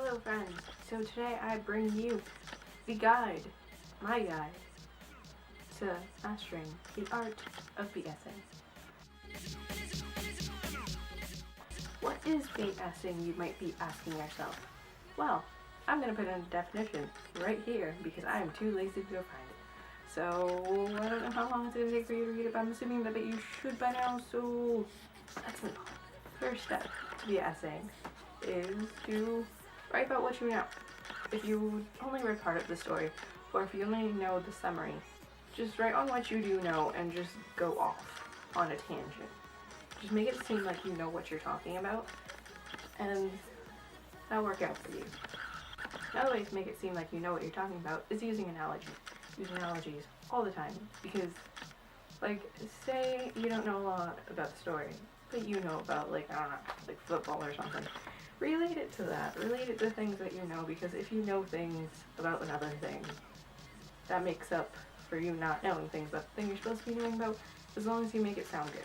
Hello friends, so today I bring you the guide, my guide, to mastering the art of BSing. What is BSing, you might be asking yourself? Well, I'm going to put in a definition right here because I am too lazy to go find it. So, I don't know how long it's going to take for you to read it, but I'm assuming that you should by now, so let's move on. First step to BSing is to write about what you know. If you only read part of the story, or if you only know the summary, just write on what you do know and just go off on a tangent. Just make it seem like you know what you're talking about, and that'll work out for you. Another way to make it seem like you know what you're talking about is using analogies. Use analogies all the time, because, like, say you don't know a lot about the story, but you know about, like, I don't know, like football or something. Relate it to that. Relate it to things that you know, because if you know things about another thing, that makes up for you not knowing things about the thing you're supposed to be knowing about, as long as you make it sound good.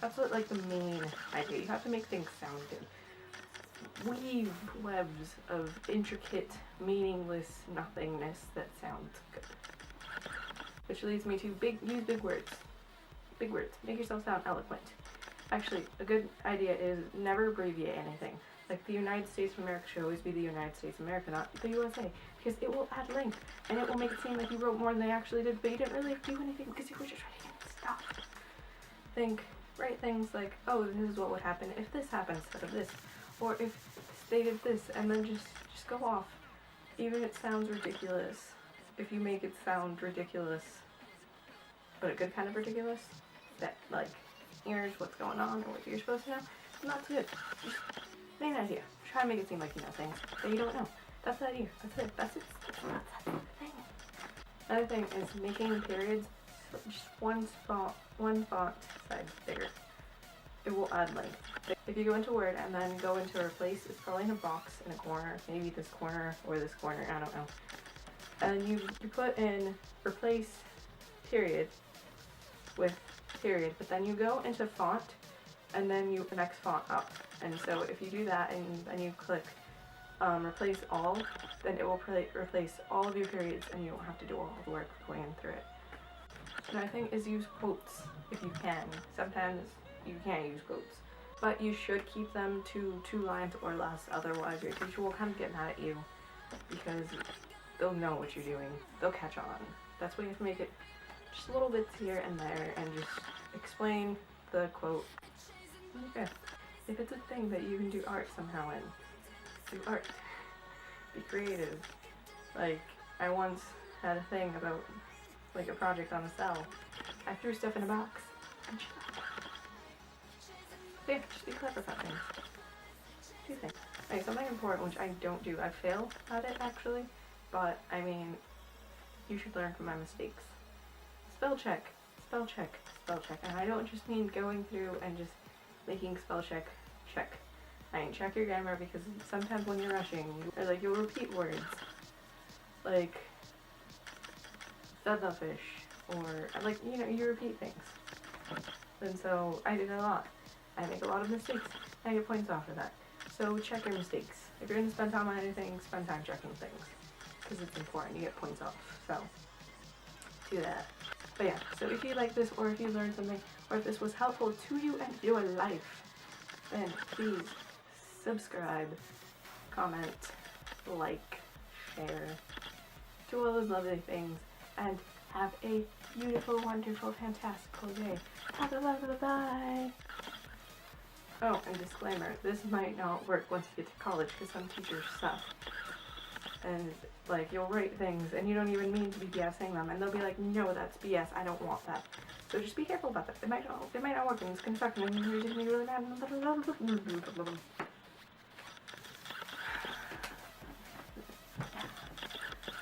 That's what, like, the main idea. You have to make things sound good. Weave webs of intricate, meaningless nothingness that sounds good. Which leads me to use big words. Big words. Make yourself sound eloquent. Actually, a good idea is never abbreviate anything. Like, the United States of America should always be the United States of America, not the USA, because it will add length, and it will make it seem like you wrote more than they actually did, but you didn't really do anything because you were just writing stuff. Write things like, oh, this is what would happen if this happened instead of this, or if they did this, and then just go off. Even if it sounds ridiculous, if you make it sound ridiculous, but a good kind of ridiculous, that, like, here's what's going on or what you're supposed to know, that's good. Just main idea. Try to make it seem like you know things that you don't know. That's the idea. That's it. That's the thing. Another thing is making periods just one font size bigger. It will add length. If you go into Word and then go into replace, it's probably in a box in a corner, maybe this corner or this corner, I don't know. And you put in replace period with period, but then you go into font and then the next font up. And so if you do that and then you click replace all, then it will replace all of your periods and you don't have to do all the work going through it. Another thing is use quotes if you can. Sometimes you can't use quotes, but you should keep them to 2 lines or less, otherwise your teacher will kind of get mad at you because they'll know what you're doing. They'll catch on. That's why you have to make it just little bits here and there and just explain the quote. Okay. If it's a thing that you can do art somehow in, do art. Be creative. Like, I once had a thing about, like, a project on a cell. I threw stuff in a box. And yeah, just be clever about things. Do things. Okay, something important which I don't do. I fail at it, actually. But, I mean, you should learn from my mistakes. Spell check. Spell check. Spell check. And I don't just mean going through and just making spell check. I mean, check your grammar, because sometimes when you're rushing, you'll repeat words. Like, fish, or, like, you repeat things. And so, I did a lot. I make a lot of mistakes. I get points off for that. So, check your mistakes. If you're going to spend time on anything, spend time checking things. Because it's important. You get points off. So, do that. But yeah, so if you like this, or if you learned something, or if this was helpful to you and your life, then please subscribe, comment, like, share, do all those lovely things, and have a beautiful, wonderful, fantastical day. Bye. Oh, and disclaimer, this might not work once you get to college, because some teachers suck. And, like, you'll write things, and you don't even mean to be BSing them, and they'll be like, no, that's BS, I don't want that. So just be careful about that. It might not work, and it's gonna suck, and you're just gonna be really mad.